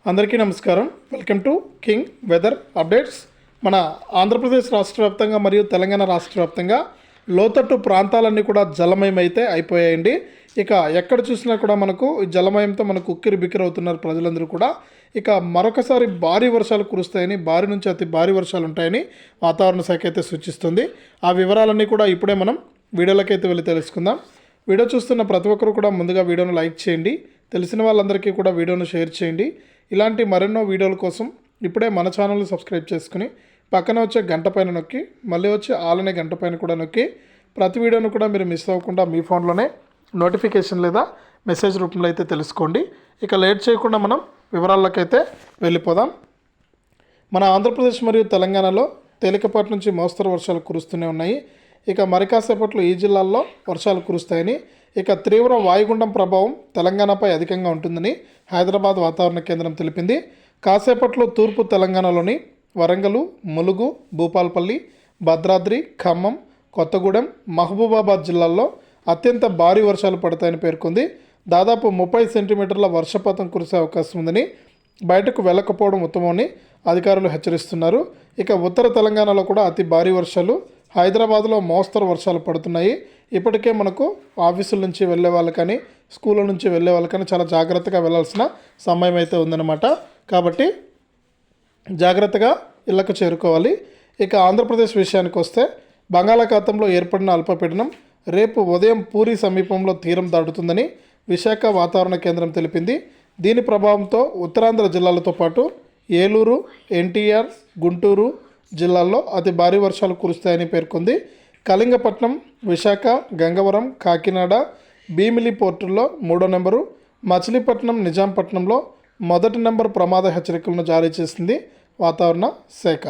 అందరికీ నమస్కారం. Welcome to king weather updates. మన ఆంధ్రప్రదేశ్ రాష్ట్ర వ్యాప్తంగా మరియు తెలంగాణ రాష్ట్ర వ్యాప్తంగా లోతట్టు ప్రాంతాలన్నీ కూడా జలమయమైతే అయిపోయాయండి. ఇక ఎక్కడ చూసినా కూడా మనకు జలమయంతో మనకు ఉక్కిరి బిక్కిరి అవుతున్నారు ప్రజలందరూ కూడా. ఇక మరొకసారి భారీ వర్షాలు కురుస్తాయని, భారీ నుంచి అతి భారీ వర్షాలు ఉంటాయని వాతావరణ శాఖ అయితే సూచిస్తుంది. ఆ వివరాలన్నీ కూడా ఇప్పుడే మనం వీడియోలకైతే వెళ్ళి తెలుసుకుందాం. వీడియో చూస్తున్న ప్రతి ఒక్కరు కూడా ముందుగా వీడియోను లైక్ చేయండి, తెలిసిన వాళ్ళందరికీ కూడా వీడియోను షేర్ చేయండి. ఇలాంటి మరెన్నో వీడియోల కోసం ఇప్పుడే మన ఛానల్ని సబ్స్క్రైబ్ చేసుకుని పక్కన వచ్చే గంట పైన నొక్కి మళ్ళీ వచ్చే ఆల్ అనే గంట పైన కూడా నొక్కి ప్రతి వీడియోను కూడా మీరు మిస్ అవ్వకుండా మీ ఫోన్లోనే నోటిఫికేషన్ లేదా మెసేజ్ రూపంలో అయితే తెలుసుకోండి. ఇక లేట్ చేయకుండా మనం వివరాలకైతే వెళ్ళిపోదాం. మన ఆంధ్రప్రదేశ్ మరియు తెలంగాణలో తేలికపాటి నుంచి మోస్తరు వర్షాలు కురుస్తూనే ఉన్నాయి. ఇక మరి కాసేపట్లో ఈ జిల్లాల్లో వర్షాలు కురుస్తాయని, ఇక తీవ్ర వాయుగుండం ప్రభావం తెలంగాణపై అధికంగా ఉంటుందని హైదరాబాద్ వాతావరణ కేంద్రం తెలిపింది. కాసేపట్లో తూర్పు తెలంగాణలోని వరంగల్, ములుగు, భూపాల్పల్లి, భద్రాద్రి, ఖమ్మం, కొత్తగూడెం, మహబూబాబాద్ జిల్లాల్లో అత్యంత భారీ వర్షాలు పడతాయని పేర్కొంది. దాదాపు 30 సెంటీమీటర్ల వర్షపాతం కురిసే అవకాశం ఉందని, బయటకు వెళ్ళకపోవడం ఉత్తమమని అధికారులు హెచ్చరిస్తున్నారు. ఇక ఉత్తర తెలంగాణలో కూడా అతి భారీ వర్షాలు, హైదరాబాద్లో మోస్తరు వర్షాలు పడుతున్నాయి. ఇప్పటికే మనకు ఆఫీసుల నుంచి వెళ్ళే వాళ్ళకని, స్కూళ్ళ నుంచి వెళ్ళే వాళ్ళకని చాలా జాగ్రత్తగా వెళ్ళాల్సిన సమయం అయితే ఉందన్నమాట. కాబట్టి జాగ్రత్తగా ఇళ్లకు చేరుకోవాలి. ఇక ఆంధ్రప్రదేశ్ విషయానికి వస్తే, బంగాళాఖాతంలో ఏర్పడిన అల్పపీడనం రేపు ఉదయం పూరి సమీపంలో తీరం దాటుతుందని విశాఖ వాతావరణ కేంద్రం తెలిపింది. దీని ప్రభావంతో ఉత్తరాంధ్ర జిల్లాలతో పాటు ఏలూరు, ఎన్టీఆర్, గుంటూరు జిల్లాల్లో అతి భారీ వర్షాలు కురుస్తాయని పేర్కొంది. కళింగపట్నం, విశాఖ, గంగవరం, కాకినాడ, భీమిలి పోర్టుల్లో 3వ నెంబరు, మచిలీపట్నం, నిజాంపట్నంలో 1వ నెంబర్ ప్రమాద హెచ్చరికలను జారీ చేసింది వాతావరణ శాఖ.